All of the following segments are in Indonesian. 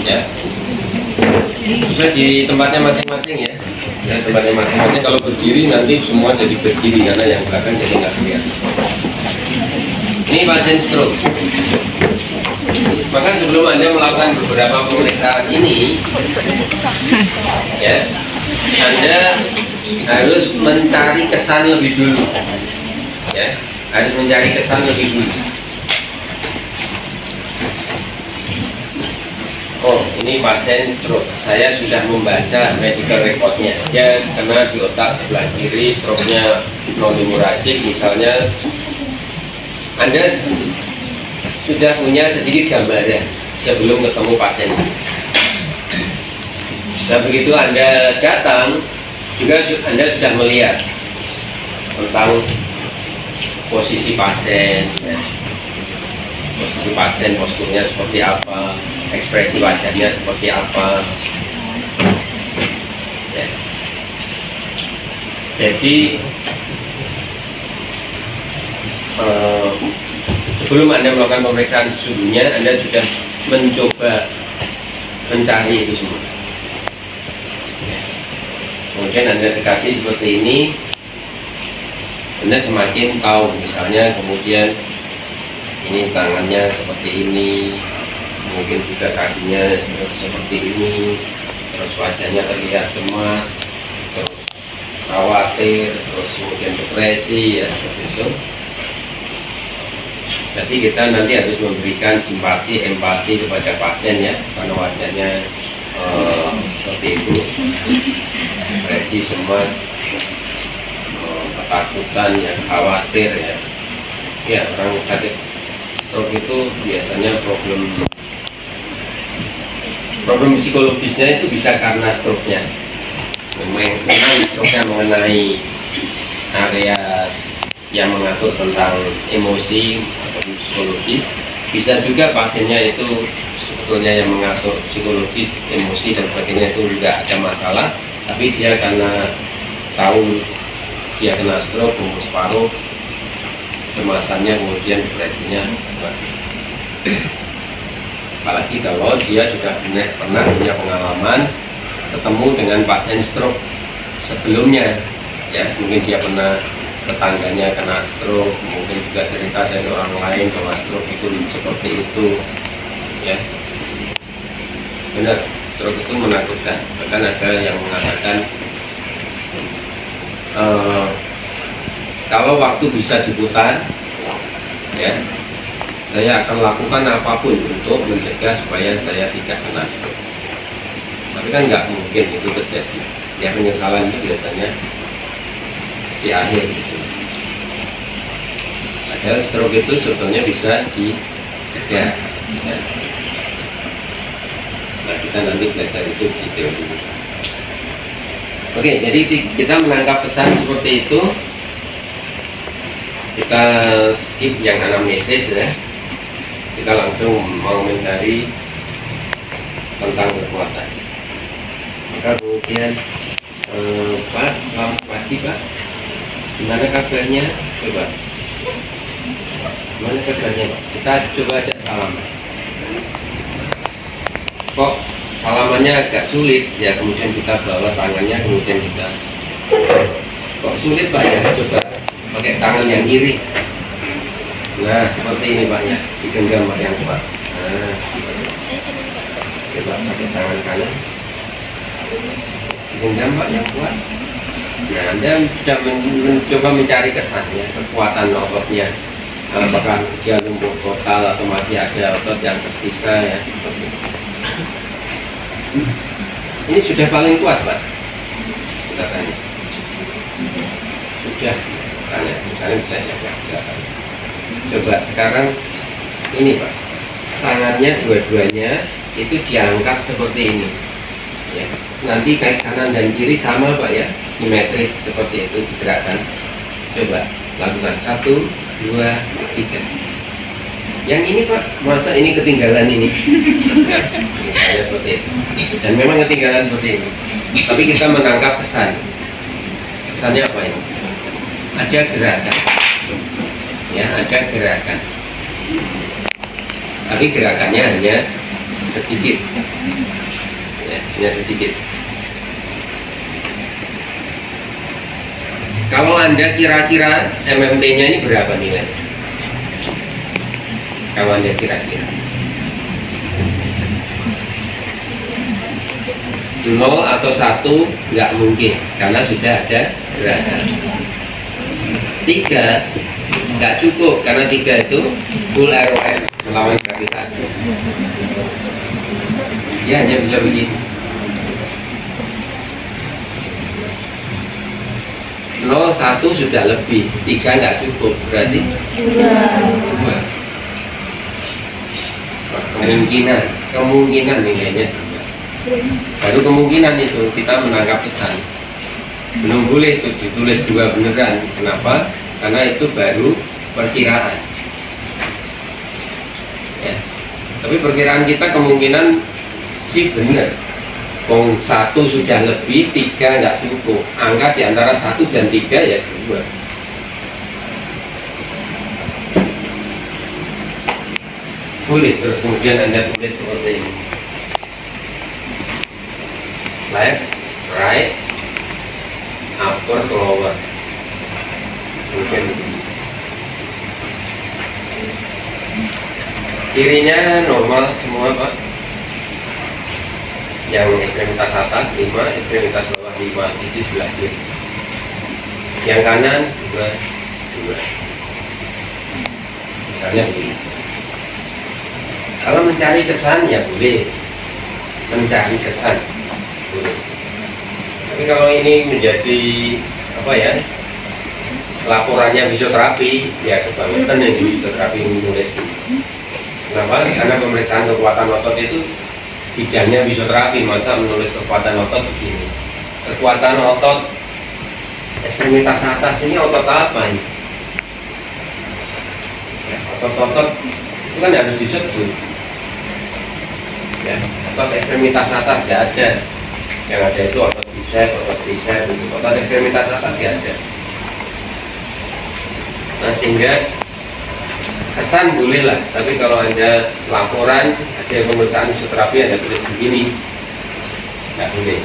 Ya, bisa di tempatnya masing-masing ya. Dan tempatnya masing-masing, kalau berdiri nanti semua jadi berdiri karena yang belakang jadi nggak kelihatan. Ini pasien stroke. Maka sebelum Anda melakukan beberapa pemeriksaan ini, ya, Anda harus mencari kesan lebih dulu. Ya, harus mencari kesan lebih dulu. Oh, ini pasien stroke. Saya sudah membaca medical recordnya. Dia kena di otak sebelah kiri, stroke-nya non-hemorrhagic misalnya. Anda sudah punya sedikit gambaran sebelum ketemu pasien. Nah, begitu Anda datang, juga Anda sudah melihat tentang posisi pasien, ya. Posisi pasien, posturnya seperti apa, ekspresi wajahnya seperti apa, ya. Jadi sebelum Anda melakukan pemeriksaan sesungguhnya, Anda sudah mencoba mencari itu semua. Kemudian Anda dekati seperti ini, Anda semakin tahu. Misalnya kemudian ini tangannya seperti ini, mungkin juga kakinya seperti ini, terus wajahnya terlihat cemas, terus khawatir, terus kemudian depresi, ya seperti itu. Jadi kita nanti harus memberikan simpati, empati kepada pasien ya, karena wajahnya seperti itu, depresi, cemas, ketakutan, ya, khawatir ya. Ya, orang sakit stroke itu biasanya problem psikologisnya itu bisa karena stroke-nya. Memang stroke-nya mengenai area yang mengatur tentang emosi atau psikologis. Bisa juga pasiennya itu sebetulnya yang mengatur psikologis, emosi dan sebagainya itu juga ada masalah, tapi dia karena tahu dia kena stroke, gumus paru, kecemasannya, kemudian depresinya. Apalagi kalau dia sudah pernah punya pengalaman ketemu dengan pasien stroke sebelumnya, ya, mungkin dia pernah tetangganya kena stroke, mungkin juga cerita dari orang lain bahwa stroke itu seperti itu, ya. Benar, stroke itu menakutkan. Bahkan ada yang mengatakan kalau waktu bisa diputar, ya, saya akan lakukan apapun untuk mencegah supaya saya tidak kena stroke. Tapi kan nggak mungkin itu terjadi. Ya, penyesalan itu biasanya di akhir gitu. Padahal stroke itu sebetulnya bisa dicegah, ya. Nah, kita nanti belajar itu di teori. Oke, jadi kita menangkap pesan seperti itu. Kita skip yang anamnesis ya. Kita langsung mau mencari tentang kekuatan. Maka kemudian Pak, selamat pagi Pak. Gimana kabarnya? Coba. Gimana kabarnya Pak? Kita coba aja salaman. Kok salamannya agak sulit ya, kemudian kita bawa tangannya, kemudian kita kok sulit Pak ya, coba pakai tangan yang kiri. Nah, seperti ini Pak ya, digenggam Pak yang kuat. Nah, coba pakai tangan kanan, digenggam Pak yang kuat. Nah, Anda sudah mencoba mencari kesan ya, kekuatan ototnya. Apakah dia lumpuh total atau masih ada otot yang tersisa ya. Ini sudah paling kuat Pak. Kita tanya. Sudah, misalnya bisa jaga. Coba sekarang ini Pak, tangannya dua-duanya itu diangkat seperti ini. Ya. Nanti kaki kanan dan kiri sama Pak ya, simetris seperti itu digerakkan. Coba lakukan 1, 2, 3. Yang ini Pak, masa ini ketinggalan ini? Ya, misalnya seperti itu. Dan memang ketinggalan seperti ini. Tapi kita menangkap kesan. Kesannya apa ini? Ada gerakan. Ya, ada gerakan. Tapi gerakannya hanya sedikit, ya, hanya sedikit. Kalau Anda kira-kira MMT-nya ini berapa nilai? Kalau Anda kira-kira 0 atau 1 nggak mungkin karena sudah ada gerakan. 3 nggak cukup karena 3 itu full ROM, melawan gravitasi. Ya hanya bisa begini. 0, 1 sudah lebih, 3 nggak cukup, berarti 2. Kemungkinan nilainya. Baru kemungkinan itu kita menangkap kesan. Belum boleh itu ditulis 2 beneran. Kenapa? Karena itu baru perkiraan. Ya. Tapi perkiraan kita kemungkinan sih benar. 1 sudah lebih, 3 nggak cukup. Angka di antara 1 dan 3 ya 2. Boleh terus kemudian Anda tulis seperti ini. Left, right, upper, lower. Kemudian kirinya normal semua Pak. Yang ekstremitas atas 5, ekstremitas bawah 5, sisi sebelah kiri. Yang kanan 2. Misalnya begini. Kalau mencari kesan ya boleh, mencari kesan boleh. Tapi kalau ini menjadi apa ya, laporannya fisioterapi, ya kebangetan yang di fisioterapi menulis gitu. Kenapa? Karena pemeriksaan kekuatan otot itu bidangnya fisioterapi, masa menulis kekuatan otot begini. Kekuatan otot ekstremitas atas ini otot apa ini? Ya, otot-otot itu kan harus disebut. Ya, otot ekstremitas atas nggak ada. Yang ada itu otot bicep, otot ekstremitas atas nggak ada. Nah, sehingga kesan boleh lah, tapi kalau Anda laporan hasil pemeriksaan fisioterapi Anda tulis begini, nggak boleh.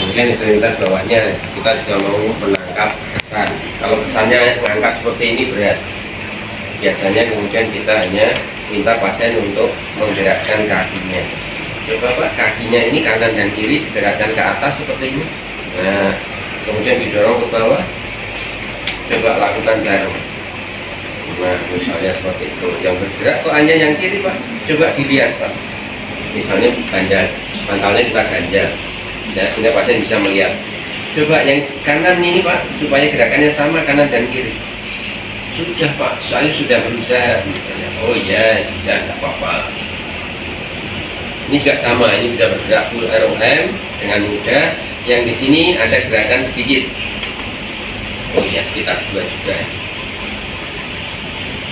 Mungkin ekstremitas bawahnya kita juga mau menangkap kesan. Kalau kesannya mengangkat seperti ini berat, biasanya kemudian kita hanya minta pasien untuk menggerakkan kakinya. Coba Pak, kakinya ini kanan dan kiri digerakkan ke atas seperti ini. Nah, kemudian didorong ke bawah. Coba lakukan bareng. Nah, misalnya seperti itu. Yang bergerak kok hanya yang kiri Pak. Coba dilihat Pak. Misalnya ganjal, mantalnya kita ganjal. Ya, sehingga pasien bisa melihat. Coba yang kanan ini Pak, supaya gerakannya sama kanan dan kiri. Sudah Pak, saya sudah berusaha. Misalnya, oh iya, sudah, tidak apa-apa. Ini juga sama, ini bisa bergerak full ROM dengan mudah. Yang di sini ada gerakan sedikit. Oh iya, sekitar 2 juga.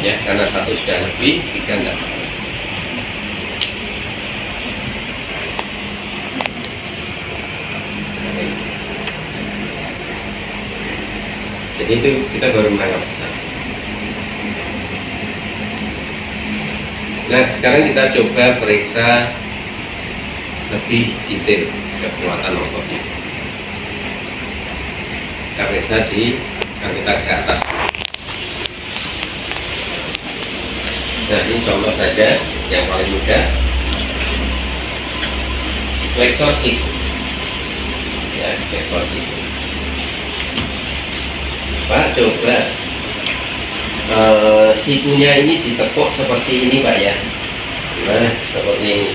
Ya, karena 1 sudah lebih, 3 enggak. Jadi itu kita baru menangkap pesan. Nah, sekarang kita coba periksa lebih detail kekuatan ototnya. Kita periksa di kita ke atas. Nah, ini contoh saja yang paling mudah. Flexor siku. Ya, flexor siku. Pak, coba sikunya ini ditekuk seperti ini Pak ya. Nah, seperti ini.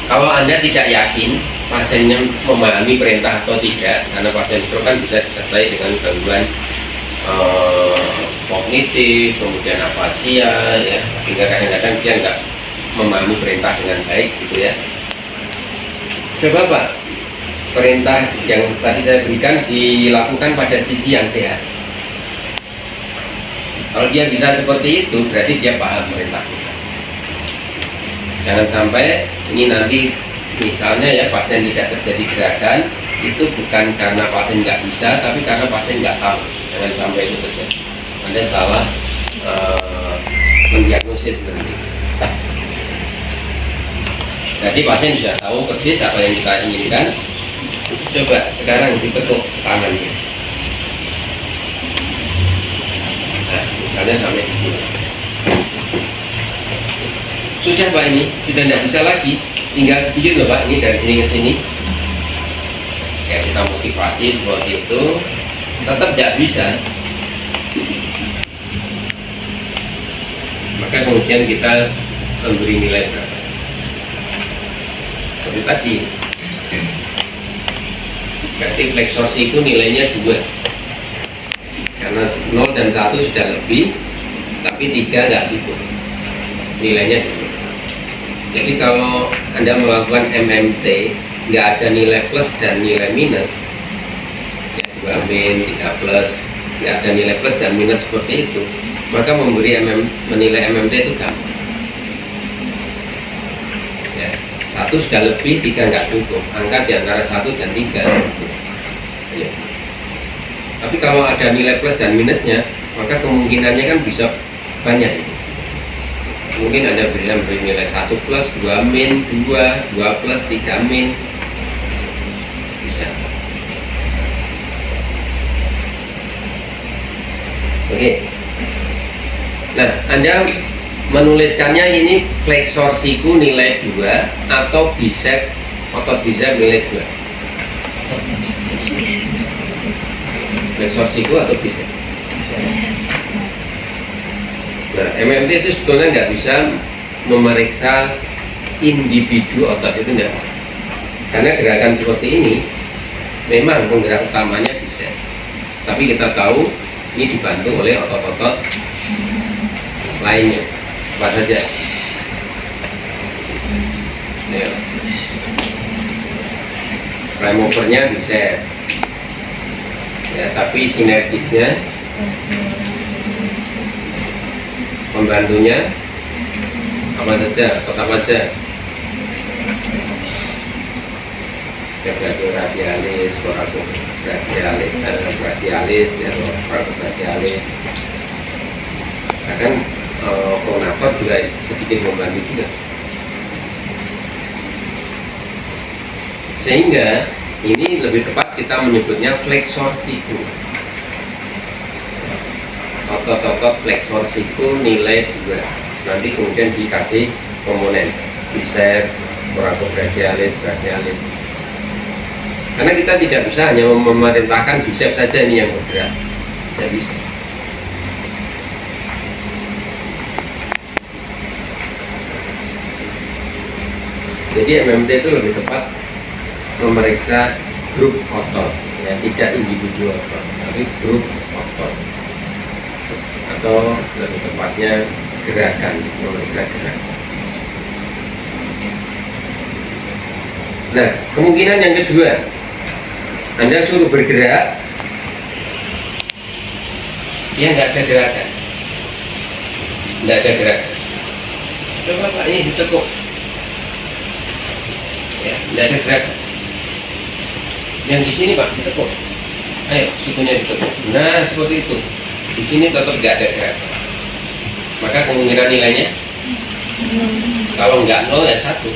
Kalau Anda tidak yakin pasiennya memahami perintah atau tidak, karena pasien stroke kan bisa disertai dengan gangguan kognitif, kemudian afasia, ya, sehingga kadang-kadang dia nggak memahami perintah dengan baik, gitu ya. Coba Pak, perintah yang tadi saya berikan dilakukan pada sisi yang sehat. Kalau dia bisa seperti itu, berarti dia paham perintah kita. Jangan sampai ini nanti misalnya ya pasien tidak terjadi gerakan, itu bukan karena pasien nggak bisa, tapi karena pasien nggak tahu. Jangan sampai itu terjadi. Anda salah mendiagnosis nanti. Jadi pasien sudah tahu persis apa yang kita inginkan. Coba sekarang ditekuk tangannya. Nah, misalnya sampai di sini. Sudah Pak, ini sudah tidak bisa lagi, tinggal sedikit loh Pak, ini dari sini ke sini. Ya, kita motivasi seperti itu, tetap tidak bisa. Maka kemudian kita memberi nilai berapa? Seperti tadi. Berarti flexor siku nilainya 2. Karena 0 dan 1 sudah lebih, tapi 3 nggak cukup. Nilainya 2. Jadi kalau Anda melakukan MMT, nggak ada nilai plus dan nilai minus, ya 2 min, 3 plus, nggak ada nilai plus dan minus seperti itu, maka menilai MMT itu gampang. Ya, 1 sudah lebih, 3 nggak cukup. Angka di antara 1 dan 3. Ya. Tapi kalau ada nilai plus dan minusnya, maka kemungkinannya kan bisa banyak. Mungkin Anda bisa beri nilai 1 plus, 2 min, 2 plus, 3 min. Bisa. Oke. Nah, Anda menuliskannya ini flexor siku nilai 2 atau bicep, otot bicep nilai 2. Flexor siku atau bicep. Nah, MMT itu sebetulnya nggak bisa memeriksa individu otot, itu nggak bisa. Karena gerakan seperti ini memang penggerak utamanya bicep. Tapi kita tahu ini dibantu oleh otot-otot lainnya. Apa saja? Ya. Prime movernya bicep. Ya, tapi sinergisnya, pembantunya apa saja, apa saja? Vertebrator radialis, coracoid radialis, ya, coracoid radialis. Bahkan pronator juga sedikit membantu juga. Sehingga ini lebih tepat kita menyebutnya flexor siku. Otot-otot flexor siku nilai 2. Nanti kemudian dikasih komponen bicep, coracoid radialis, brachialis. Karena kita tidak bisa hanya memerintahkan bicep saja ini yang bergerak. Tidak bisa. Jadi MMT itu lebih tepat memeriksa grup otot, ya, tidak individu otot, tapi grup otot. Atau lebih tepatnya gerakan, memeriksa gerakan. Nah, kemungkinan yang kedua, Anda suruh bergerak, dia nggak ada gerakan, nggak ada gerakan. Coba Pak, ini ditekuk, ya, nggak ada gerakan. Yang di sini Pak, ditekuk, ayo sikunya ditekuk. Nah, seperti itu. Di sini tetap nggak ada gerakan. Maka kemungkinan nilainya, kalau nggak 0 ya 1.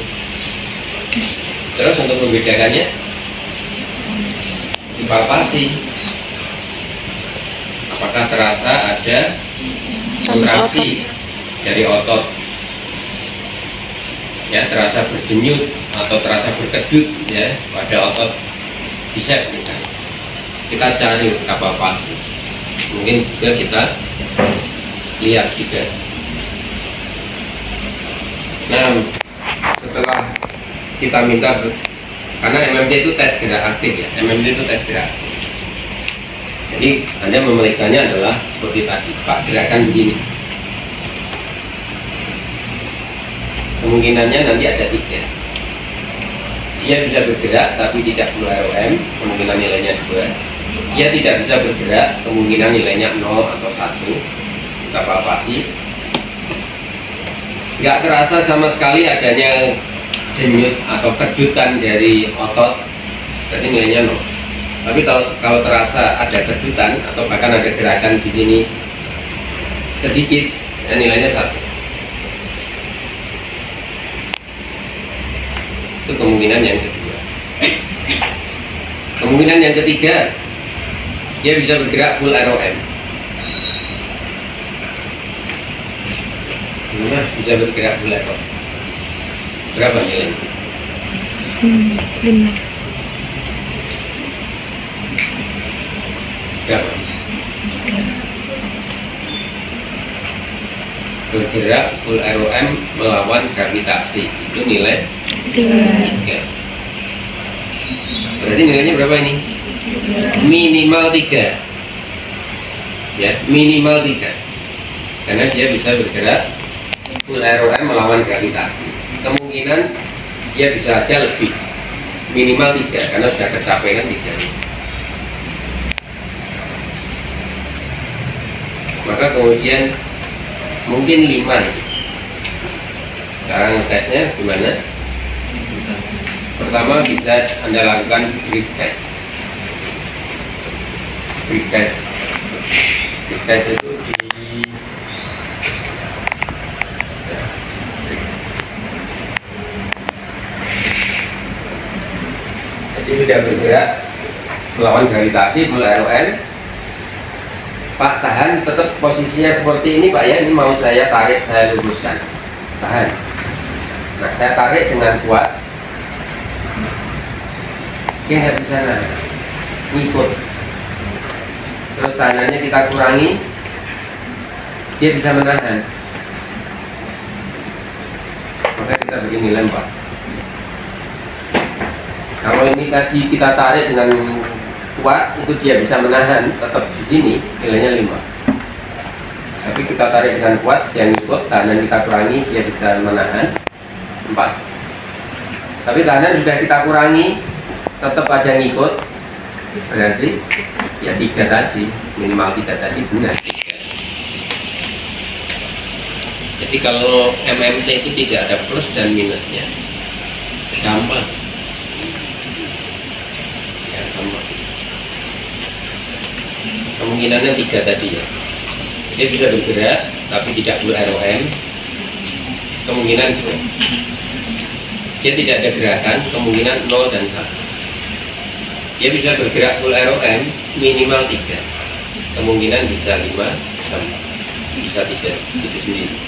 Terus untuk membedakannya, dipalpasi. Apakah terasa ada kontraksi dari otot, ya, terasa berdenyut atau terasa berkedut, ya, pada otot bicep misalnya. Kita cari palpasi. Mungkin juga kita lihat juga. Nah, setelah kita minta, karena MMT itu tes gerak aktif, ya, MMT itu tes gerak aktif. Jadi Anda memeriksanya adalah seperti tadi, Pak, gerakan begini. Kemungkinannya nanti ada 3. Dia bisa bergerak tapi tidak full ROM, kemungkinan nilainya 2. Dia tidak bisa bergerak, kemungkinan nilainya 0 atau 1. Kita palpasi. Nggak terasa sama sekali adanya denyut atau kedutan dari otot, berarti nilainya 0. Tapi kalau terasa ada kedutan atau bahkan ada gerakan di sini sedikit, ya, nilainya 1. Itu kemungkinan yang kedua. Kemungkinan yang ketiga, dia bisa bergerak full ROM. Nah, bisa bergerak full ROM. Berapa nilai? 5. Berapa? Bergerak full ROM melawan gravitasi, itu nilai 3. Berarti nilainya berapa ini? Minimal 3. Ya, minimal 3. Karena dia bisa bergerak full ROM melawan gravitasi. Kemungkinan dia bisa aja lebih, minimal 3 karena sudah tercapai kan 3. Maka kemudian mungkin 5 itu. Cara ngetesnya gimana? Pertama bisa Anda lakukan grid test. Grid test. Grid test itu di jadi sudah bergerak melawan gravitasi full ROM. Pak, tahan, tetap posisinya seperti ini Pak ya. Ini mau saya tarik, saya luruskan. Tahan. Nah, saya tarik dengan kuat. Dia nggak bisa ngikut. Terus tahanannya kita kurangi, dia bisa menahan. Maka kita begini lempar. Kalau ini tadi kita tarik dengan kuat, itu dia bisa menahan, tetap di sini nilainya 5. Tapi kita tarik dengan kuat, dia ngikut, tahanan kita kurangi, dia bisa menahan 4. Tapi tahanan sudah kita kurangi, tetap aja ngikut, berarti ya 3 tadi, minimal 3 tadi benar 3. Jadi kalau MMT itu tidak ada plus dan minusnya, gampang. Ya, gampang. Kemungkinannya 3 tadi ya. Dia bisa bergerak tapi tidak full ROM. Kemungkinan 2. Dia tidak ada gerakan, kemungkinan 0 dan 1. Dia bisa bergerak full ROM minimal 3. Kemungkinan bisa 5 sampai bisa 3 itu sendiri.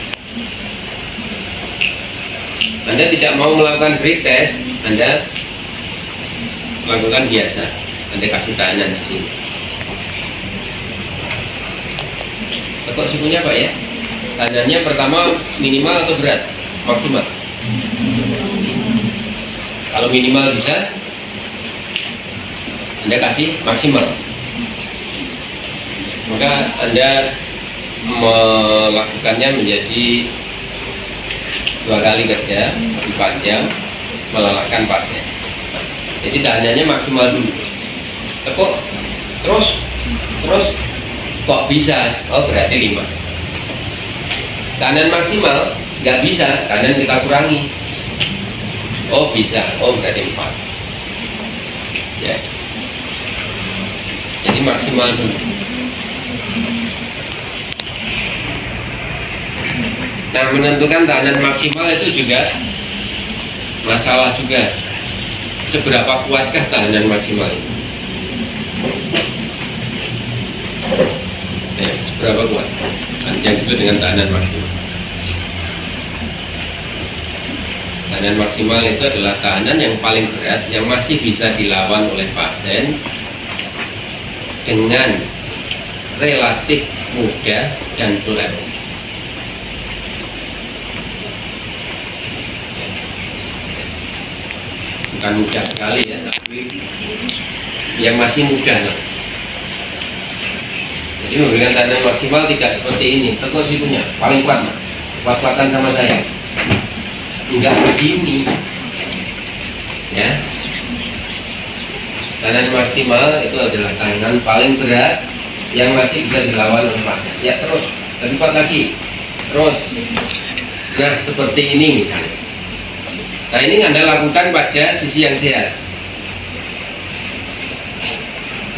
Anda tidak mau melakukan grid test, Anda lakukan biasa. Anda kasih tahanan di sini. Tekuk sukunya Pak ya. Tahanannya pertama minimal atau berat? Maksimal. Kalau minimal bisa, Anda kasih maksimal. Maka Anda melakukannya menjadi 2 kali kerja 4 jam melelahkan pasien. Jadi tahanannya maksimal dulu. Tekuk terus kok bisa? Oh berarti 5. Tahanan maksimal nggak bisa, tahanan kita kurangi. Oh bisa, oh berarti 4. Ya. Jadi maksimal dulu. Nah, menentukan tahanan maksimal itu juga masalah juga. Seberapa kuatkah tahanan maksimal itu? Ya, seberapa kuat? Yang disebut dengan tahanan maksimal. Tahanan maksimal itu adalah tahanan yang paling berat yang masih bisa dilawan oleh pasien dengan relatif mudah dan toleran. Bukan mudah sekali ya, tapi yang masih mudah lah. Jadi memberikan tahanan maksimal tidak seperti ini. Tekuk situnya paling kuat Mas, kuat-kuatan sama saya. Enggak begini ya. Tahanan maksimal itu adalah tahanan paling berat yang masih bisa dilawan oleh pasien. Ya terus, lebih kuat lagi. Terus. Nah seperti ini misalnya. Nah ini Anda lakukan pada sisi yang sehat.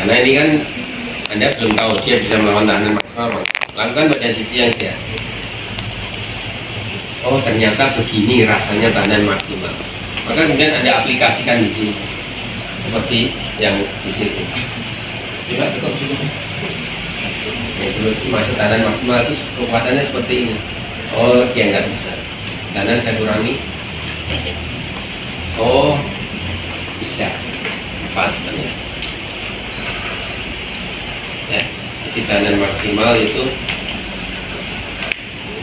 Karena ini kan Anda belum tahu dia bisa melawan tahanan maksimal. Lakukan pada sisi yang sehat. Oh ternyata begini rasanya tahanan maksimal. Maka kemudian Anda aplikasikan di sini seperti yang di sini. Coba cukup dulu. Ya, terus masuk tahanan maksimal itu kekuatannya seperti ini. Oh, dia nggak bisa. Tahanan saya kurangi. Oh, bisa. 4 ya. Ya, jadi tahanan maksimal itu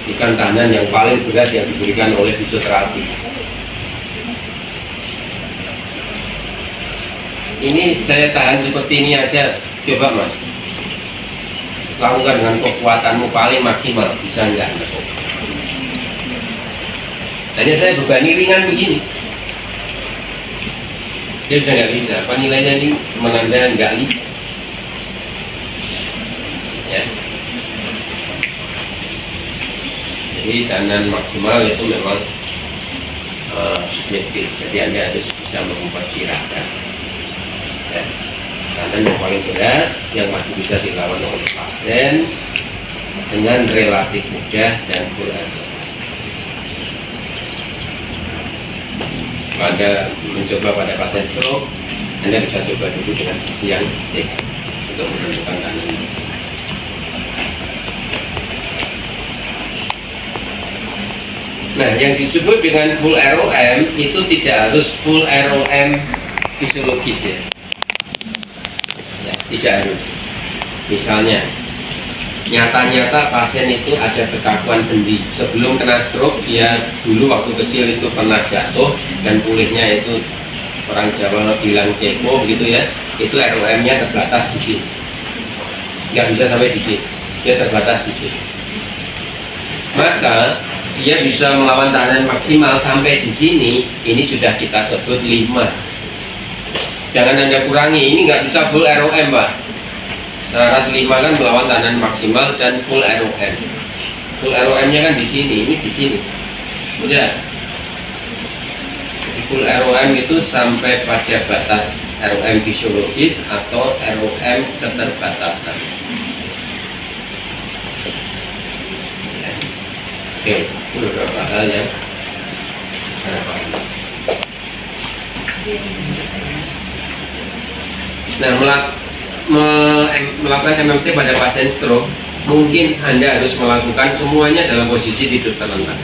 bukan tahanan yang paling berat yang diberikan oleh fisioterapis. Ini saya tahan seperti ini aja, coba mas, lakukan dengan kekuatanmu paling maksimal, bisa enggak? Hanya saya bebani ringan begini, dia sudah nggak bisa. Apa nilainya ini? Menanda nggak bisa. Ya. Jadi tahanan maksimal itu memang subjektif. Jadi Anda harus bisa memperkirakan. Ya. Tahanan yang paling berat yang masih bisa dilawan oleh pasien dengan relatif mudah dan full error. Anda mencoba pada pasien stroke, Anda bisa coba dulu dengan sisi yang safe untuk menentukan tahanan. Nah, yang disebut dengan full ROM itu tidak harus full ROM fisiologis ya. Tidak harus. Misalnya, nyata-nyata pasien itu ada kekakuan sendi. Sebelum kena stroke, dia dulu waktu kecil itu pernah jatuh dan pulihnya itu orang Jawa bilang cepo gitu ya. Itu ROM-nya terbatas di sini. Nggak bisa sampai di sini. Dia terbatas di sini. Maka dia bisa melawan tahanan maksimal sampai di sini. Ini sudah kita sebut 5. Jangan Anda kurangi, ini nggak bisa full ROM Pak. Syarat 5 kan melawan tahanan maksimal dan full ROM. Full ROM-nya kan di sini, ini di sini. Udah. Jadi full ROM itu sampai pada batas ROM fisiologis atau ROM keterbatasan. Oke, itu beberapa hal yang saya pahami. Nah, melakukan MMT pada pasien stroke, mungkin Anda harus melakukan semuanya dalam posisi tidur terlentang.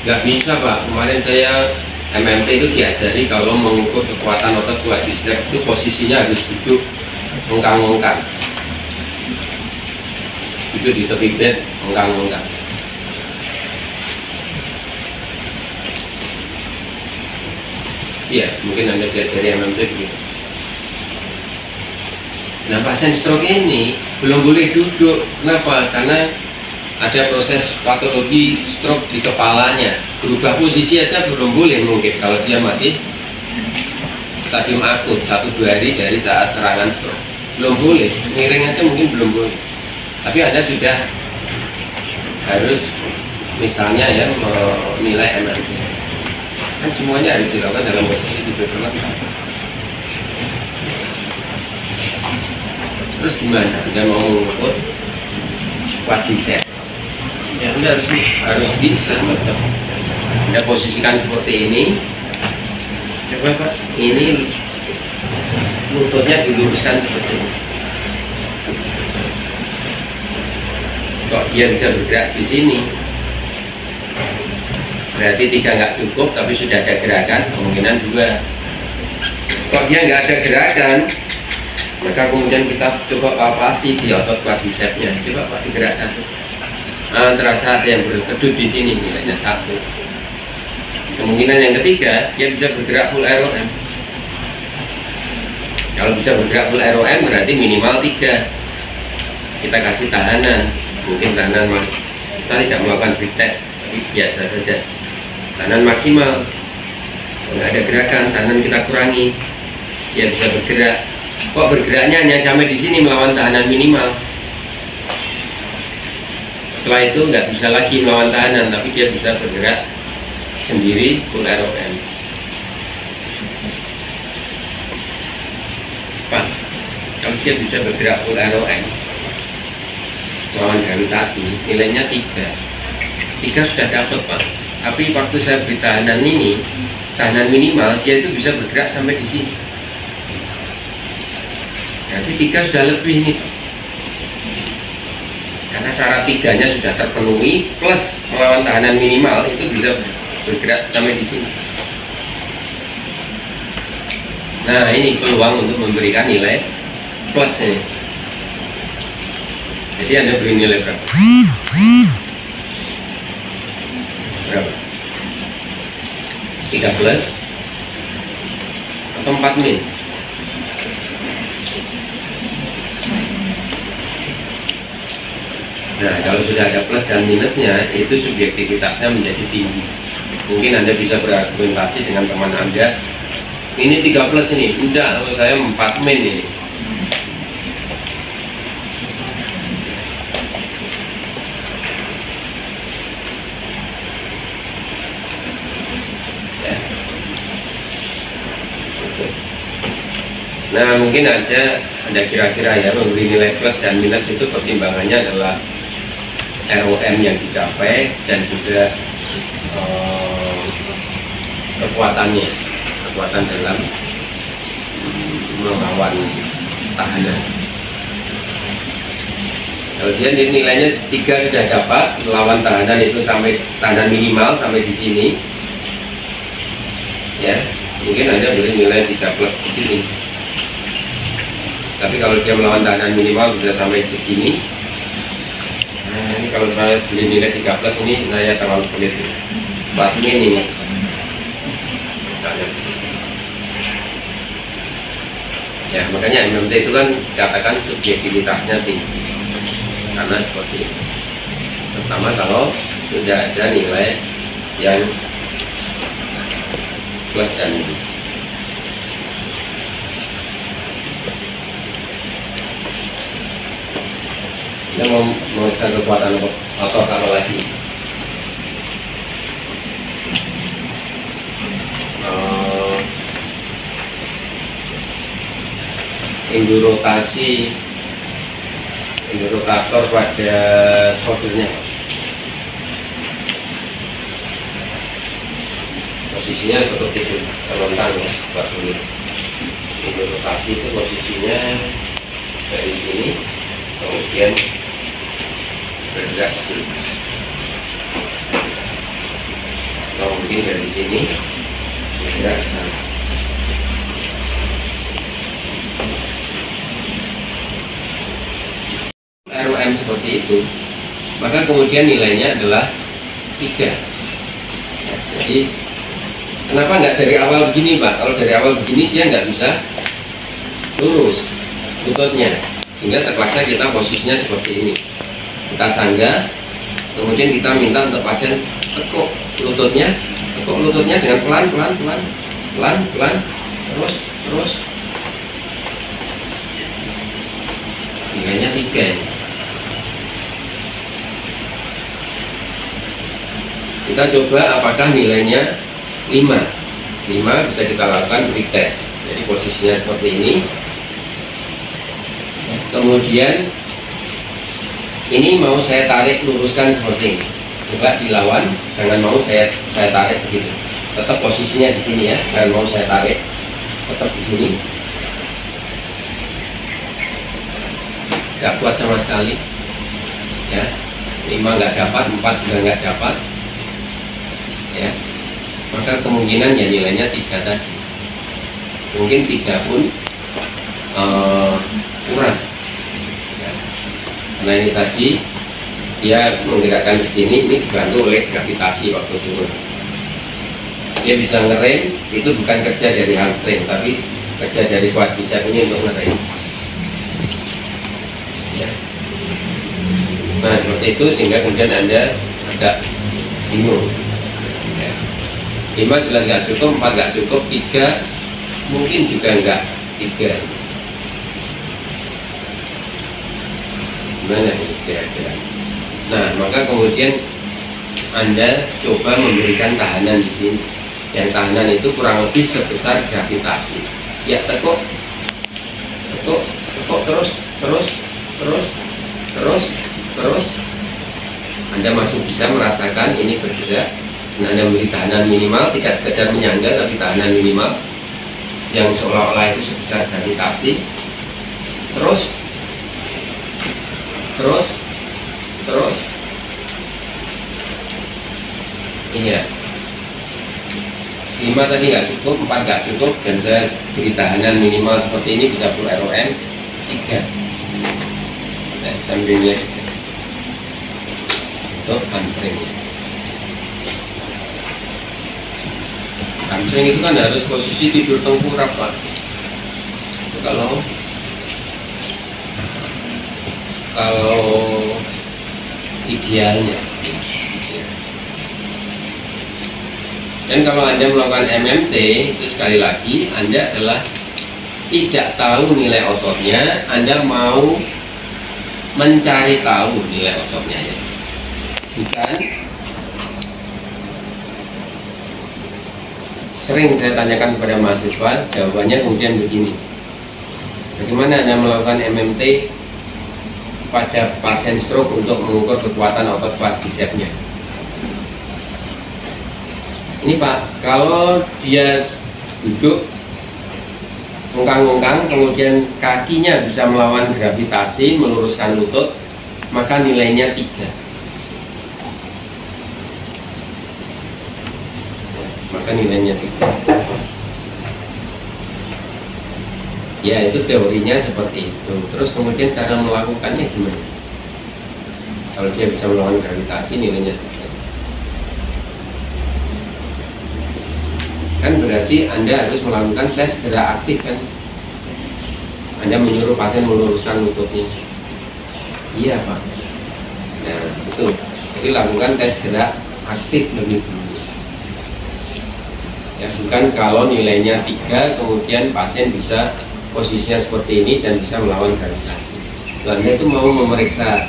Nggak bisa Pak, kemarin saya MMT itu diajari kalau mengukur kekuatan otot quadriceps itu posisinya harus duduk mengkang-mengkang. Duduk di tepi bed, mengkang-mengkang. Iya, mungkin Anda diajari MMT begitu. Nah, pasien stroke ini belum boleh duduk. Kenapa? Karena ada proses patologi stroke di kepalanya. Berubah posisi aja belum boleh mungkin kalau dia masih stadium akut 1-2 hari dari saat serangan stroke. Belum boleh, miring aja mungkin belum boleh. Tapi Anda sudah harus misalnya ya menilai MMT. Kan semuanya harus dilakukan dalam posisi tidur terlentang. Terus gimana? Anda mau mengukur quadriceps? Ya Anda harus bisa betul. Anda posisikan seperti ini. Coba Pak, ini lututnya diluruskan seperti ini. Kok dia bisa bergerak di sini? Berarti 3 nggak cukup, tapi sudah ada gerakan, kemungkinan 2. Kalau dia nggak ada gerakan, maka kemudian kita coba palpasi di otot quadricepsnya. Coba Pak digerakkan. Terasa ada yang berkedut di sini, nilainya 1. Kemungkinan yang ketiga, dia bisa bergerak full ROM. Kalau bisa bergerak full ROM berarti minimal 3. Kita kasih tahanan, mungkin tahanan kita tidak melakukan free test, tapi biasa saja. Tahanan maksimal, kalau nggak ada gerakan, tahanan kita kurangi, dia bisa bergerak. Kok bergeraknya hanya sampai di sini melawan tahanan minimal. Setelah itu nggak bisa lagi melawan tahanan, tapi dia bisa bergerak sendiri full ROM. Pak, kalau dia bisa bergerak full ROM melawan gravitasi, nilainya 3. 3 sudah dapat Pak. Tapi waktu saya beri tahanan ini, tahanan minimal, dia itu bisa bergerak sampai di sini. Nanti 3 sudah lebih nih, karena syarat 3-nya sudah terpenuhi, plus melawan tahanan minimal itu bisa bergerak sampai di sini. Nah, ini peluang untuk memberikan nilai plus ini. Jadi Anda beri nilai berapa? Berapa? 3 plus atau 4 min? Nah, kalau sudah ada plus dan minusnya, itu subjektivitasnya menjadi tinggi. Mungkin Anda bisa berargumentasi dengan teman Anda, ini 3 plus ini, enggak, kalau saya 4 min ini. Ya. Nah, mungkin aja Anda kira-kira ya, memberi nilai plus dan minus itu pertimbangannya adalah ROM yang dicapai dan juga kekuatan dalam melawan tahanan. Kalau dia nilainya 3 sudah dapat, melawan tahanan itu sampai tahanan minimal sampai di sini, ya mungkin Anda beri nilai 3 plus begini. Tapi kalau dia melawan tahanan minimal bisa sampai segini. Nah, ini kalau saya beli nilai 3 plus ini saya terlalu pelit. 4 min ini misalnya. Ya, makanya MMT itu kan dikatakan subjektivitasnya tinggi karena seperti itu. Pertama kalau sudah ada nilai yang plus dan minus. Kita mau kekuatan otot kalau lagi indorotator pada shouldernya, posisinya seperti itu, terlentang ya, buat dulu. Indorotasi itu posisinya dari sini, kemudian bergerak ke sini, atau mungkin dari sini bergerak ke sana. ROM seperti itu, maka kemudian nilainya adalah 3 ya, jadi kenapa nggak dari awal begini Pak? Kalau dari awal begini dia nggak bisa lurus lututnya, sehingga terpaksa kita posisinya seperti ini, kita sanggah, kemudian kita minta untuk pasien tekuk lututnya dengan pelan, terus nilainya 3 ya. Kita coba apakah nilainya 5 bisa kita lakukan retest. Jadi posisinya seperti ini, kemudian ini mau saya tarik luruskan seperti ini, coba dilawan, jangan mau saya tarik begitu, tetap posisinya di sini ya, jangan mau saya tarik, tetap di sini, nggak kuat sama sekali ya. 5 nggak dapat, 4 juga nggak dapat ya, maka kemungkinan ya nilainya 3 tadi, mungkin 3 pun kurang ya. Karena ini tadi dia menggerakkan ke sini, ini dibantu oleh gravitasi waktu turun, dia bisa ngerem, itu bukan kerja dari hamstring tapi kerja dari quadriceps ini untuk ngerem ya. Nah seperti itu, sehingga kemudian Anda agak bingung ya. 5 jelas nggak cukup, 4 nggak cukup, 3 mungkin juga nggak 3. Gimana nih kira-kira? Nah maka kemudian Anda coba memberikan tahanan di sini, yang tahanan itu kurang lebih sebesar gravitasi ya. Tekuk terus Anda masih bisa merasakan ini bergerak. Anda memberi tahanan minimal, tidak sekedar menyangga tapi tahanan minimal yang seolah-olah itu sebesar gravitasi. Terus iya, 5 tadi nggak cukup, 4 nggak cukup, dan saya beri tahanan minimal seperti ini, bisa full ROM 3. Nah, sampingnya untuk hamstring. Hamstring itu kan harus posisi tidur tengkurap, Pak. Itu kalau idealnya. Dan kalau Anda melakukan MMT, itu sekali lagi Anda adalah tidak tahu nilai ototnya, Anda mau mencari tahu nilai ototnya ya. Bukan sering saya tanyakan kepada mahasiswa, jawabannya kemudian begini. Bagaimana Anda melakukan MMT pada pasien stroke untuk mengukur kekuatan otot quadricepsnya? Ini Pak, kalau dia duduk ungkang-ungkang, kemudian kakinya bisa melawan gravitasi, meluruskan lutut, maka nilainya 3. Maka nilainya 3. Ya, itu teorinya seperti itu. Terus kemudian cara melakukannya gimana? Kalau dia bisa melawan gravitasi, nilainya 3. Kan berarti Anda harus melakukan tes gerak aktif kan? Anda menyuruh pasien meluruskan lututnya. Iya Pak. Nah itu, jadi lakukan tes gerak aktif lebih dulu. Ya, bukan kalau nilainya 3 kemudian pasien bisa posisinya seperti ini dan bisa melawan gravitasi. Anda itu mau memeriksa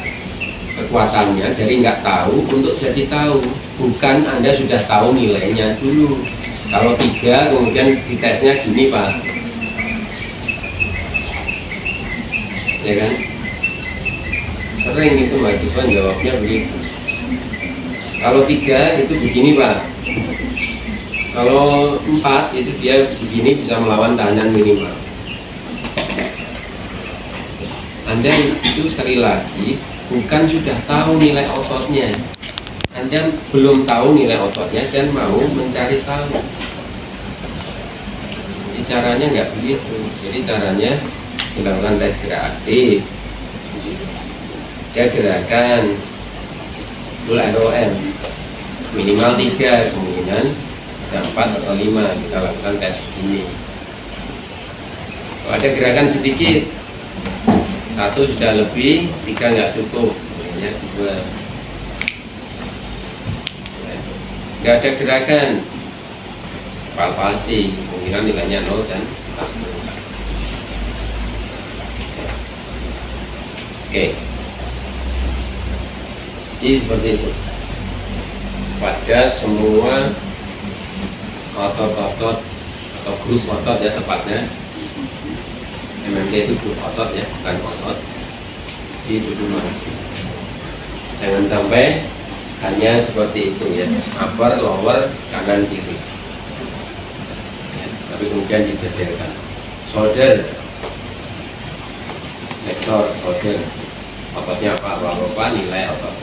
kekuatannya, jadi nggak tahu untuk jadi tahu. Bukan Anda sudah tahu nilainya dulu. Kalau 3 kemudian ditesnya gini Pak, ya kan? Sering itu mahasiswa jawabnya begitu. Kalau 3 itu begini Pak, kalau 4 itu dia begini, bisa melawan tahanan minimal. Anda itu sekali lagi bukan sudah tahu nilai ototnya, Anda belum tahu nilai ototnya dan mau mencari tahu. Jadi caranya nggak begitu. Jadi caranya dilakukan tes gerak aktif. Dia gerakan full ROM minimal 3, kemungkinan bisa 4 atau 5. Kita lakukan tes ini. Kalau ada gerakan sedikit, 1 sudah lebih, 3 nggak cukup, kemudian 2. Nggak ada gerakan, palpasi, kemungkinan nilainya 0 dan 1. Oke, jadi seperti itu pada semua otot-otot atau grup otot ya, tepatnya MMT itu grup otot ya, bukan otot di tubuh manusia. Jangan sampai hanya seperti itu ya, upper, lower, kanan, kiri ya, tapi kemudian dijajarkan shoulder, flexor, shoulder, ototnya apa nilai otot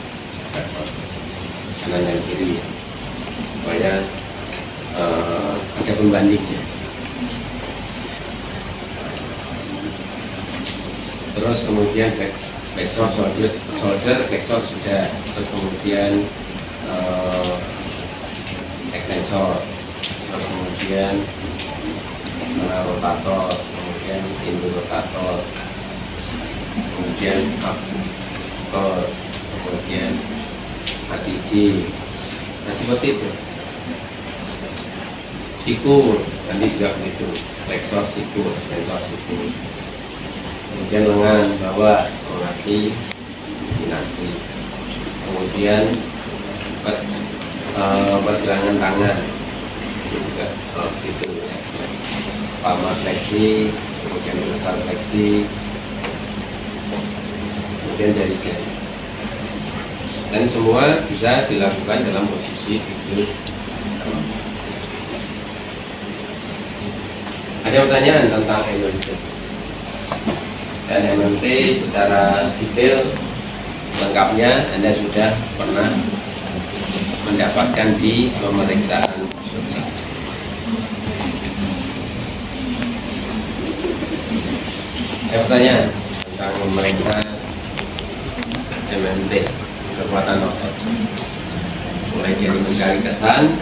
kanan dan kiri ya, supaya ada pembandingnya. Terus kemudian flexor, shoulder, flexor sudah. Terus kemudian extensor, terus kemudian rotator, kemudian indorotator, kemudian abductor, kemudian ATD. Nah seperti itu. Siku nanti juga begitu, flexor, siku, extensor, siku. Kemudian lengan, bawah, pronasi, inasi. Kemudian pergelangan tangan itu juga gitu ya. Palmar fleksi, kemudian dorsal fleksi, kemudian jari-jari. Dan semua bisa dilakukan dalam posisi duduk Ada pertanyaan tentang MMT? Dan MMT secara detail lengkapnya Anda sudah pernah mendapatkan di pemeriksaan. Ada pertanyaan tentang memeriksa MMT, kekuatan otot, mulai dari mencari kesan,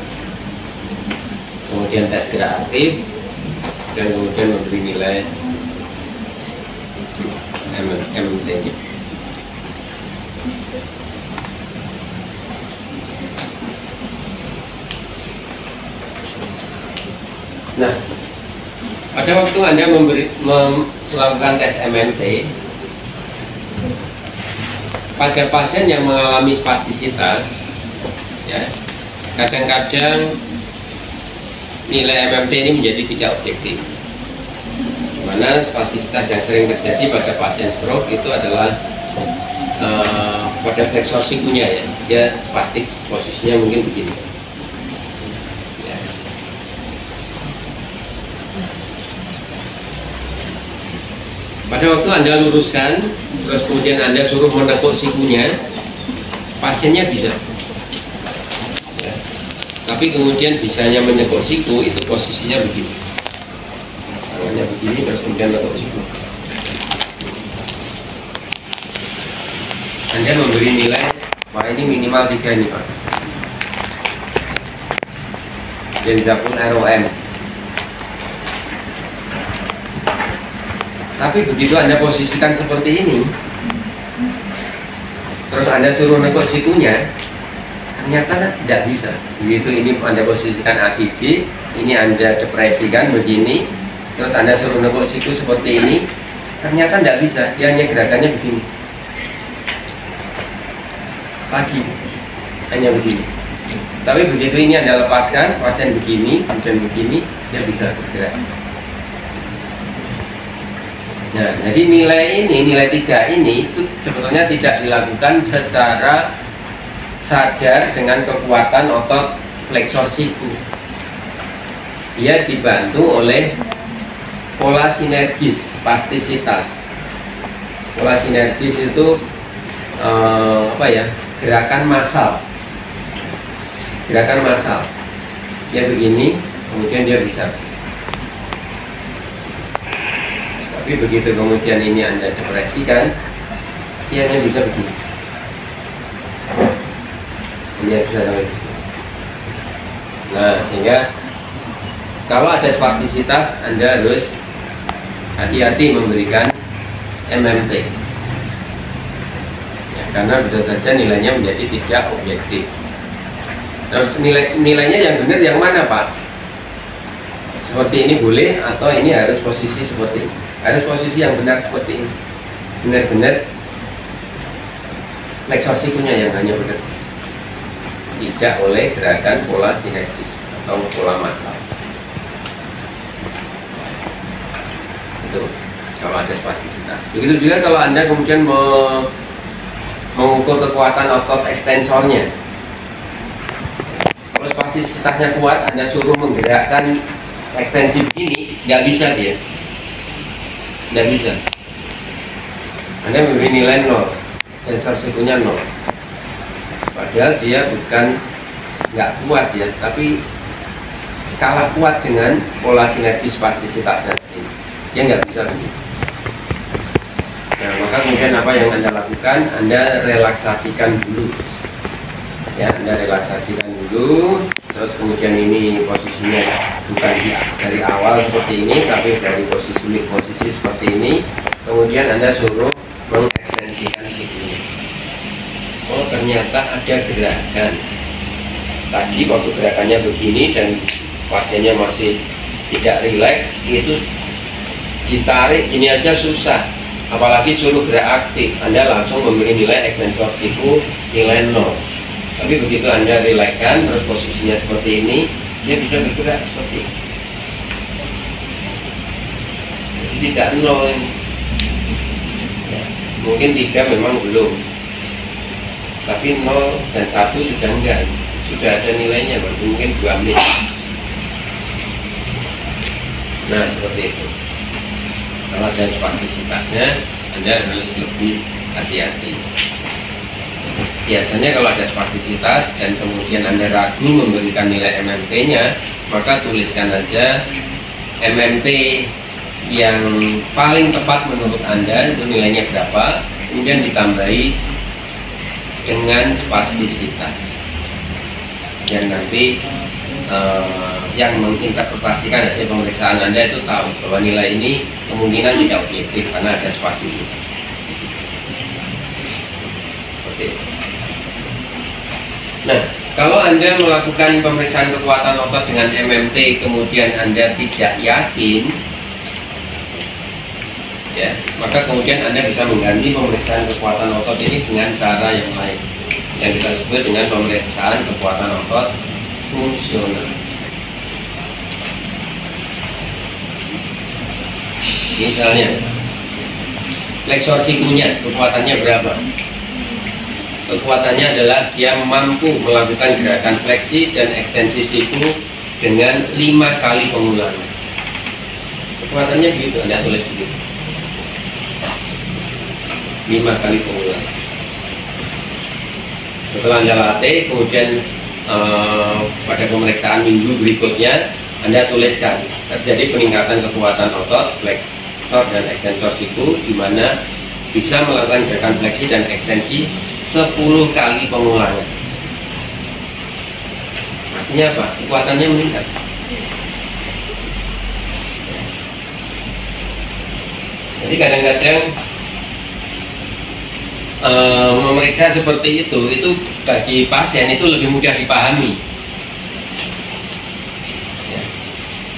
kemudian tes gerak aktif, dan kemudian memberi nilai MMT-nya. Nah, pada waktu Anda melakukan tes MMT pada pasien yang mengalami spastisitas, ya, kadang-kadang nilai MMT ini menjadi tidak objektif. Dimana spastisitas yang sering terjadi pada pasien stroke itu adalah pada flexor sikunya, ya, dia spastik, posisinya mungkin begini. Ya. Pada waktu Anda luruskan, terus kemudian Anda suruh menekuk sikunya, pasiennya bisa. Tapi kemudian bisanya menekuk siku itu posisinya begini, tangannya begini, terus kemudian menekuk siku. Anda memberi nilai, wah ini minimal 3 ini Pak, Benzapun ROM. Tapi begitu Anda posisikan seperti ini, terus Anda suruh nekuk sikunya, ternyata tidak bisa. Begitu ini Anda posisikan ADG, ini Anda depresikan begini, terus Anda suruh nekuk siku seperti ini, ternyata tidak bisa. Dia hanya gerakannya begini, pagi hanya begini. Tapi begitu ini Anda lepaskan, pasien begini, kemudian begini, dia bisa bergerak. Nah, jadi nilai 3 ini itu sebetulnya tidak dilakukan secara sadar dengan kekuatan otot flexor siku. Dia dibantu oleh pola sinergis spastisitas. Pola sinergis itu gerakan massal. Gerakan massal. Dia begini, kemudian dia bisa. Tapi begitu kemudian ini Anda depresikan, dia hanya bisa begini. Ini bisa sampai di sini. Nah, sehingga kalau ada spastisitas, Anda harus hati-hati memberikan MMT. Ya, karena bisa saja nilainya menjadi tidak objektif. Terus nilainya yang benar yang mana Pak? Seperti ini boleh atau ini harus posisi seperti ini? Harus posisi yang benar seperti ini. Benar-benar flexor sikunya yang hanya bekerja, tidak oleh gerakan pola sinergis atau pola massal. Itu kalau ada spastisitas. Begitu juga kalau Anda kemudian mengukur kekuatan otot ekstensornya. Kalau spastisitasnya kuat, Anda suruh menggerakkan ekstensi begini, nggak bisa dia, nggak bisa. Anda memberi nilai 0, sensor sikunya 0. Padahal dia bukan nggak kuat ya, tapi kalah kuat dengan pola sinergis spastisitasnya ini. Dia nggak bisa begitu. Nah, maka kemudian apa yang Anda lakukan? Anda relaksasikan dulu. Ya, Anda relaksasikan dulu. Terus kemudian ini posisinya bukan dari awal seperti ini, tapi dari posisi seperti ini. Kemudian Anda suruh mengekstensikan sikunya. Oh, ternyata ada gerakan. Tadi waktu gerakannya begini dan pasiennya masih tidak rileks, itu ditarik gini aja susah. Apalagi suruh gerak aktif, Anda langsung memberi nilai ekstensor siku nilai 0. Tapi begitu Anda rilekskan, terus posisinya seperti ini, dia bisa bergerak seperti ini. Jadi tidak 0 ini. Ya, mungkin 3 memang belum, tapi 0 dan 1 sudah enggak, sudah ada nilainya, mungkin 2 menit. Nah, seperti itu. Kalau ada spastisitasnya, Anda harus lebih hati-hati. Biasanya kalau ada spastisitas dan kemudian Anda ragu memberikan nilai MMT-nya, maka tuliskan aja MMT yang paling tepat menurut Anda itu nilainya berapa, kemudian ditambahi dengan spastisitas. Dan nanti yang menginterpretasikan hasil pemeriksaan Anda itu tahu bahwa nilai ini kemungkinan tidak objektif karena ada spastisitas. Seperti itu. Nah, kalau Anda melakukan pemeriksaan kekuatan otot dengan MMT kemudian Anda tidak yakin, ya, maka kemudian Anda bisa mengganti pemeriksaan kekuatan otot ini dengan cara yang lain, yang kita sebut dengan pemeriksaan kekuatan otot fungsional. Misalnya, flexor sikunya kekuatannya berapa? Kekuatannya adalah dia mampu melakukan gerakan fleksi dan ekstensi siku dengan 5 kali pengulangan. Kekuatannya begitu, Anda tulis begitu. 5 kali pengulangan. Setelah Anda latih, kemudian pada pemeriksaan minggu berikutnya Anda tuliskan terjadi peningkatan kekuatan otot, flexor dan ekstensor siku, di mana bisa melakukan gerakan fleksi dan ekstensi 10 kali pengulangan. Artinya apa? Kekuatannya meningkat. Jadi kadang-kadang memeriksa seperti itu bagi pasien itu lebih mudah dipahami. Ya.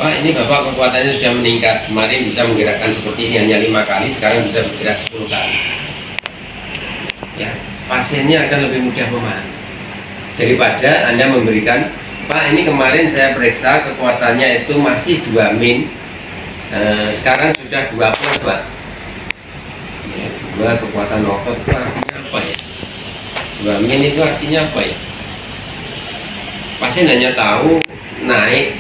Pak, ini Bapak kekuatannya sudah meningkat, kemarin bisa menggerakkan seperti ini hanya 5 kali, sekarang bisa bergerak 10 kali. Ya, pasiennya akan lebih mudah memahami daripada Anda memberikan, Pak, ini kemarin saya periksa kekuatannya itu masih 2 min, sekarang sudah 2 plus, Pak. Ya, 2 kekuatan otot itu artinya apa ya? 2 min itu artinya apa ya? Pasien hanya tahu naik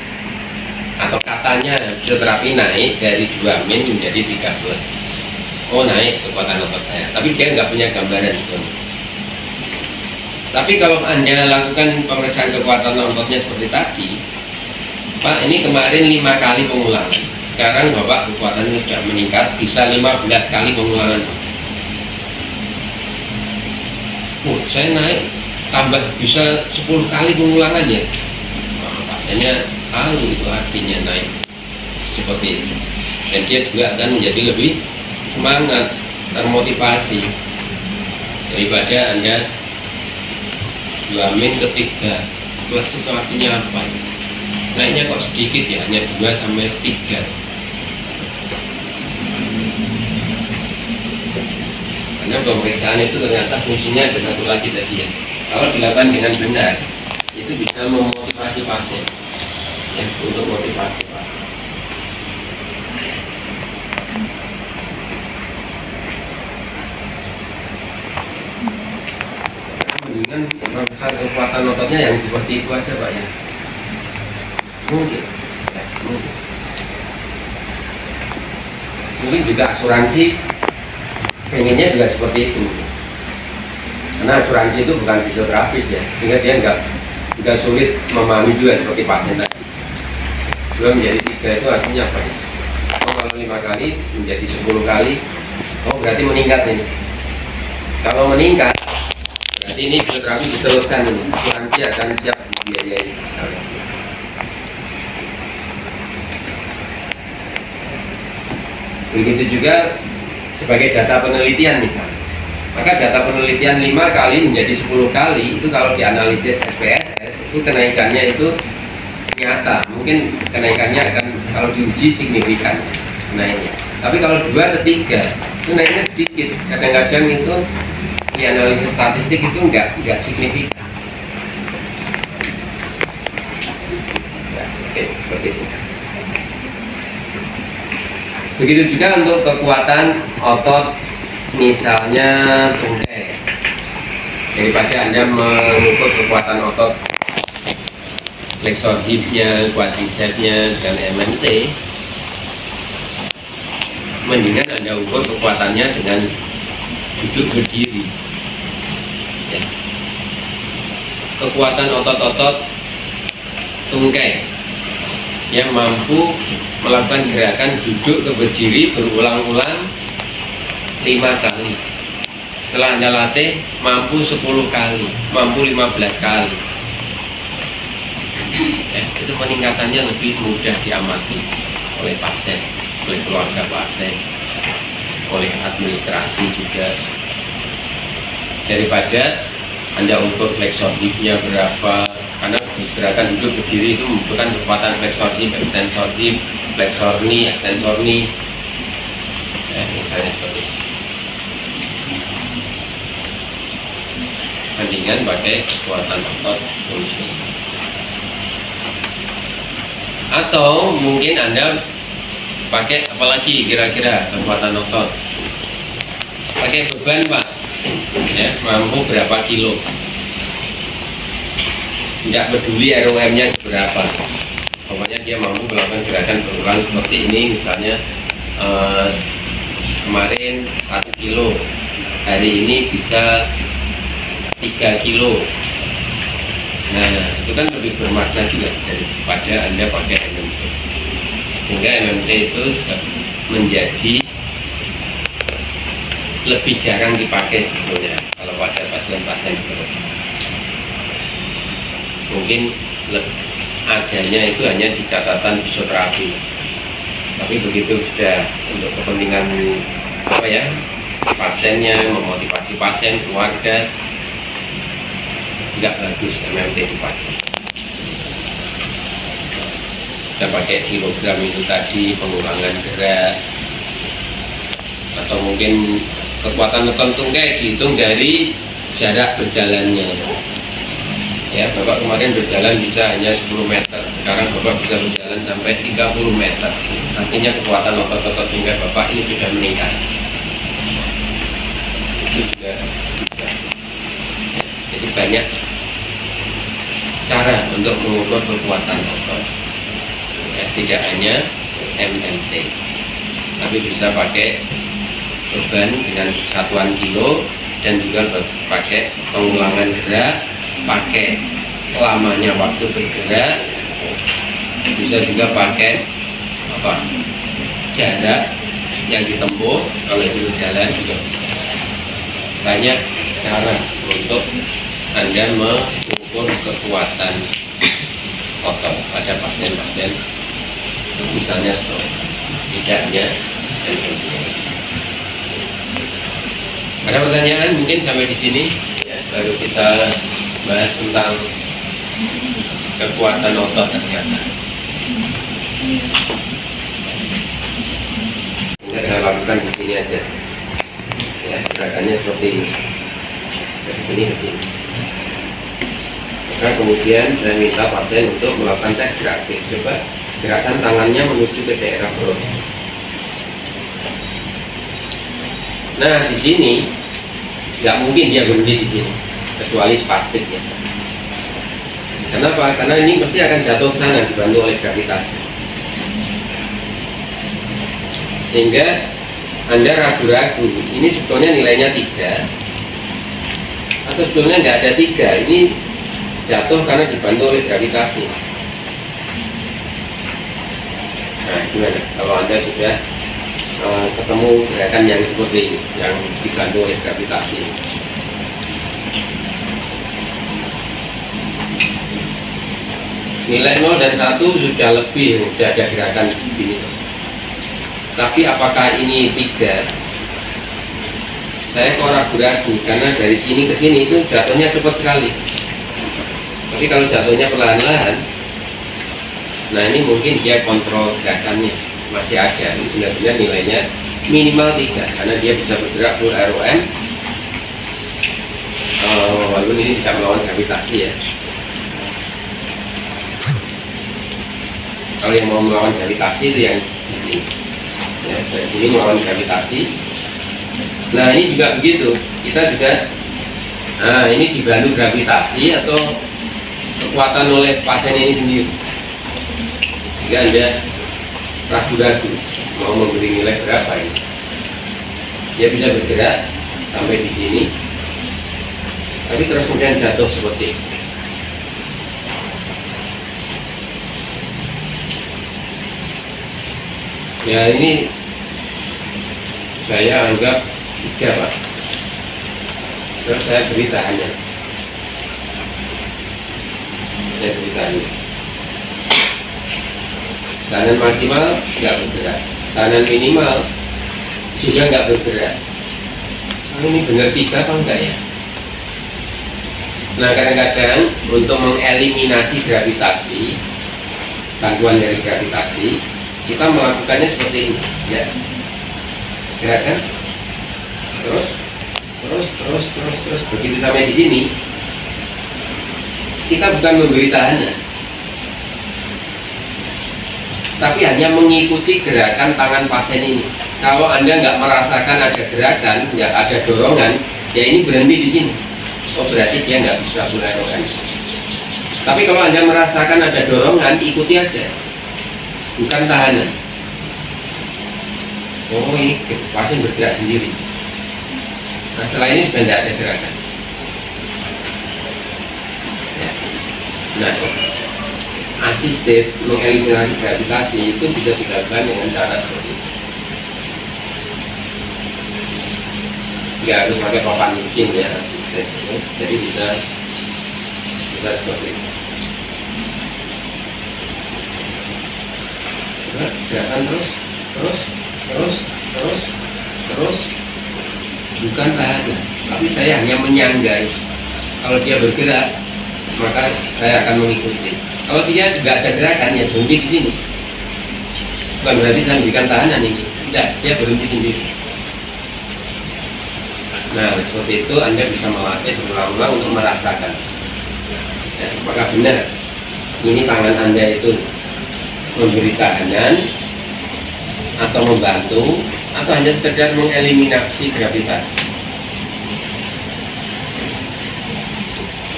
atau katanya fisioterapi naik dari 2 min menjadi 3 plus. Oh, naik kekuatan otot saya, tapi dia nggak punya gambaran itu. Tapi kalau Anda lakukan pemeriksaan kekuatan ototnya seperti tadi, Pak, ini kemarin 5 kali pengulangan, sekarang Bapak kekuatannya sudah meningkat, bisa 15 kali pengulangan. Oh, saya naik tambah bisa 10 kali pengulangannya. Nah, pasiennya tahu itu artinya naik seperti itu, dan dia juga akan menjadi lebih semangat, termotivasi daripada Anda 2 min ke 3 plus itu artinya apa? Naiknya kok sedikit ya, hanya 2 sampai 3. Karena pemeriksaan itu ternyata fungsinya ada satu lagi tadi ya. Kalau dilakukan dengan benar, itu bisa memotivasi pasien, ya, untuk motivasi pasien. Dengan pemeriksaan kekuatan ototnya yang seperti itu aja, Pak, ya. Mungkin, ya, mungkin juga asuransi pengennya juga seperti itu, karena asuransi itu bukan fisioterapis ya, sehingga dia nggak sulit memahami juga seperti pasien tadi. 2 menjadi 3 itu artinya apa ya? Oh, kalau 5 kali menjadi 10 kali, oh berarti meningkat ini. Kalau meningkat berarti ini fisioterapi diteruskan, ini asuransi akan siap dibiayai. Begitu juga sebagai data penelitian misalnya, maka data penelitian 5 kali menjadi 10 kali itu kalau dianalisis SPSS itu kenaikannya itu nyata, mungkin kenaikannya akan kalau diuji signifikan naiknya. Tapi kalau 2 ke 3 itu naiknya sedikit, kadang-kadang itu di analisis statistik itu enggak signifikan. Ya, oke, seperti itu. Begitu juga untuk kekuatan otot, misalnya tungkai. Daripada Anda mengukur kekuatan otot flexor hipnya, quadricepsnya dengan MMT, mendingan Anda ukur kekuatannya dengan duduk berdiri ya. Kekuatan otot-otot tungkai yang mampu melakukan gerakan duduk ke berdiri berulang-ulang 5 kali. Setelah Anda latih, mampu 10 kali, mampu 15 kali ya, itu peningkatannya lebih mudah diamati oleh pasien, oleh keluarga pasien, oleh administrasi juga, daripada Anda ukur flexor hipnya berapa. Karena gerakan duduk berdiri itu membutuhkan kekuatan flexor hip, extensor hip, flexor knee, extensor knee ya, misalnya seperti itu. Mendingan pakai kekuatan otot fungsional. Atau mungkin Anda pakai apalagi kira-kira kekuatan otot, pakai beban Pak ya, mampu berapa kilo, tidak peduli ROM nya seberapa, pokoknya dia mampu melakukan gerakan berulang seperti ini. Misalnya kemarin 1 kilo, hari ini bisa 3 kilo. Nah, itu kan lebih bermakna juga daripada Anda pakai MMT. Sehingga MMT itu menjadi lebih jarang dipakai sebetulnya kalau pada pasien-pasien seperti itu. Mungkin adanya itu hanya di catatan fisioterapi, tapi begitu sudah untuk kepentingan apa ya, pasiennya, memotivasi pasien, keluarga, nggak bagus MMT dipakai. Kita pakai kilogram itu tadi, pengurangan gerak, atau mungkin kekuatan otot tungkai dihitung dari jarak berjalannya ya. Bapak kemarin berjalan bisa hanya 10 meter, sekarang Bapak bisa berjalan sampai 30 meter, artinya kekuatan otot-otot tungkai Bapak ini sudah meningkat. Itu juga bisa. Jadi banyak cara untuk mengukur kekuatan otot ya, tidak hanya MMT, tapi bisa pakai beban dengan satuan kilo, dan juga pakai pengulangan gerak, pakai lamanya waktu bergerak, bisa juga pakai apa, jarak yang ditempuh kalau itu jalan juga bisa. Banyak cara untuk Anda mengukur kekuatan otot pada pasien-pasien misalnya stroke, tidak hanya MMT. Ada pertanyaan mungkin sampai di sini ya, baru kita bahas tentang kekuatan otot ternyata. Ini saya lakukan di sini aja ya, gerakannya seperti ini, dari sini ke sini. Maka kemudian saya minta pasien untuk melakukan tes gerak. Coba gerakan tangannya menuju ke daerah perut. Nah, di sini nggak mungkin dia berhenti di sini, kecuali spastik ya. Kenapa? Karena ini pasti akan jatuh ke sana dibantu oleh gravitasi. Sehingga Anda ragu-ragu, ini sebetulnya nilainya 3 atau sebetulnya nggak ada 3, ini jatuh karena dibantu oleh gravitasi. Nah, gimana kalau Anda sudah ketemu gerakan yang seperti ini, yang dibantu oleh gravitasi? Nilai 0 dan 1 sudah lebih, sudah ada gerakan begini. Tapi apakah ini 3? Saya kok ragu-ragu, karena dari sini ke sini itu jatuhnya cepat sekali. Tapi kalau jatuhnya perlahan-lahan, nah ini mungkin dia kontrol gerakannya masih ada, benar-benar nilainya minimal 3, karena dia bisa bergerak full ROM walaupun ini tidak melawan gravitasi ya. Kalau yang mau melawan gravitasi itu yang ini ya, dari sini melawan gravitasi. Nah ini juga begitu, kita juga nah ini dibantu gravitasi atau kekuatan oleh pasien ini sendiri, jika Anda ragu-ragu mau memberi nilai berapa ini. Dia bisa bergerak sampai di sini, tapi terus kemudian jatuh seperti ini. Ya, ini saya anggap 3, Pak. Terus saya beri tahanan. Saya beri tahanan. Tahanan maksimal nggak bergerak, tahanan minimal juga nggak bergerak. Ini benar 3 apa enggak ya? Nah, kadang-kadang untuk mengeliminasi gravitasi, gangguan dari gravitasi, kita melakukannya seperti ini, ya. Gerakan terus begitu sampai di sini, kita bukan memberi tahanan, tapi hanya mengikuti gerakan tangan pasien ini. Kalau Anda nggak merasakan ada gerakan, nggak ada dorongan, ya ini berhenti di sini. Oh, berarti dia nggak bisa full ROM. Tapi kalau Anda merasakan ada dorongan, ikuti aja, bukan tahanan. Oh, ini pasien bergerak sendiri. Nah, setelah ini sudah tidak ada gerakan. Ya. Nah, asisted mengeliminasi gravitasi itu bisa dilakukan dengan cara seperti ini. Ya, harus pakai papan micin ya, asisted. Jadi bisa seperti ini. Gerakan terus, bukan tahanan, tapi saya hanya menyanggai. Kalau dia bergerak, maka saya akan mengikuti. Kalau dia nggak ada gerakan, ya berhenti di sini. Bukan berarti saya memberikan tahanan ini, tidak, dia berhenti sendiri. Nah, seperti itu Anda bisa melatih berulang-ulang untuk merasakan. Ya, apakah benar ini tangan Anda itu memberi tahanan atau membantu, atau hanya sekedar mengeliminasi gravitasi.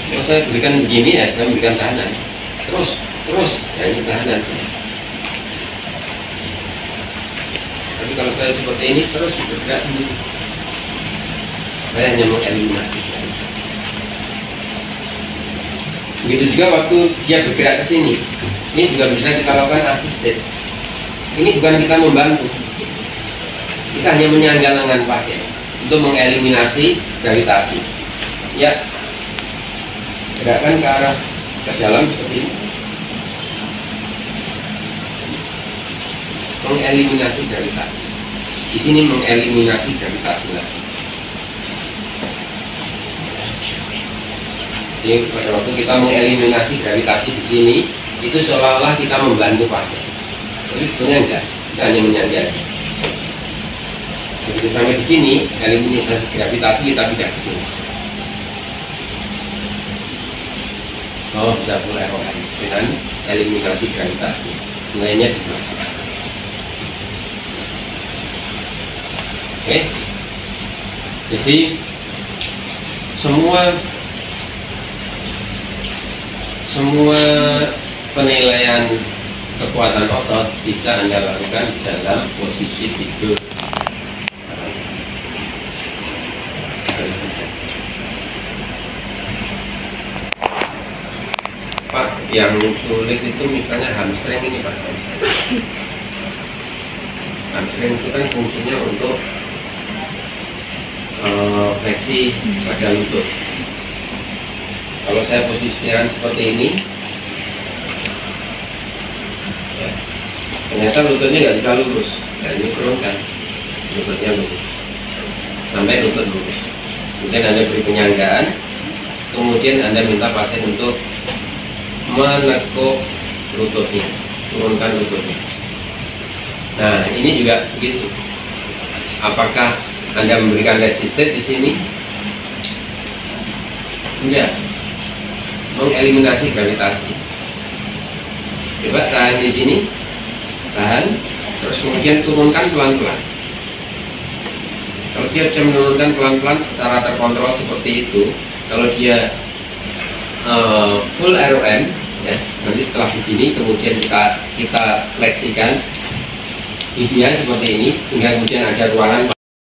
Kalau saya berikan begini, ya saya memberikan tahanan. Terus, ya ini tahanan. Tapi kalau saya seperti ini, terus bergerak sendiri. Saya hanya mengeliminasi. Begitu juga waktu dia bergerak ke sini. Ini juga bisa kita lakukan asisted. Ini bukan kita membantu, kita hanya menyangga lengan pasien untuk mengeliminasi gravitasi. Ya, gerakan ke arah ke dalam seperti ini, mengeliminasi gravitasi. Di sini mengeliminasi gravitasi lagi. Jadi pada waktu kita mengeliminasi gravitasi di sini, itu seolah-olah kita membantu pasien. Tapi sebetulnya enggak, kita hanya menyangga. Begitu sampai di sini, eliminasi gravitasi kita tidak ke sini. Oh, bisa full ROM dengan eliminasi gravitasi. Nilainya di belakang. Oke. Jadi semua penilaian kekuatan otot bisa Anda lakukan dalam posisi tidur. Pak, yang sulit itu misalnya hamstring ini, Pak. Hamstring itu kan fungsinya untuk fleksi pada lutut. Kalau saya posisikan seperti ini, ya, ternyata lututnya nggak bisa lurus. Dan ini turunkan, lututnya lurus sampai lutut lurus. Kemudian Anda beri penyanggaan, kemudian Anda minta pasien untuk menekuk lututnya, turunkan lututnya. Nah, ini juga begitu. Apakah Anda memberikan resisten di sini? Enggak. Mengeliminasi gravitasi. Coba tahan di sini, tahan, terus kemudian turunkan pelan-pelan. Kalau dia bisa menurunkan pelan-pelan secara terkontrol seperti itu, kalau dia full ROM, ya, nanti setelah begini kemudian kita fleksikan, ideal seperti ini, sehingga kemudian ada ruangan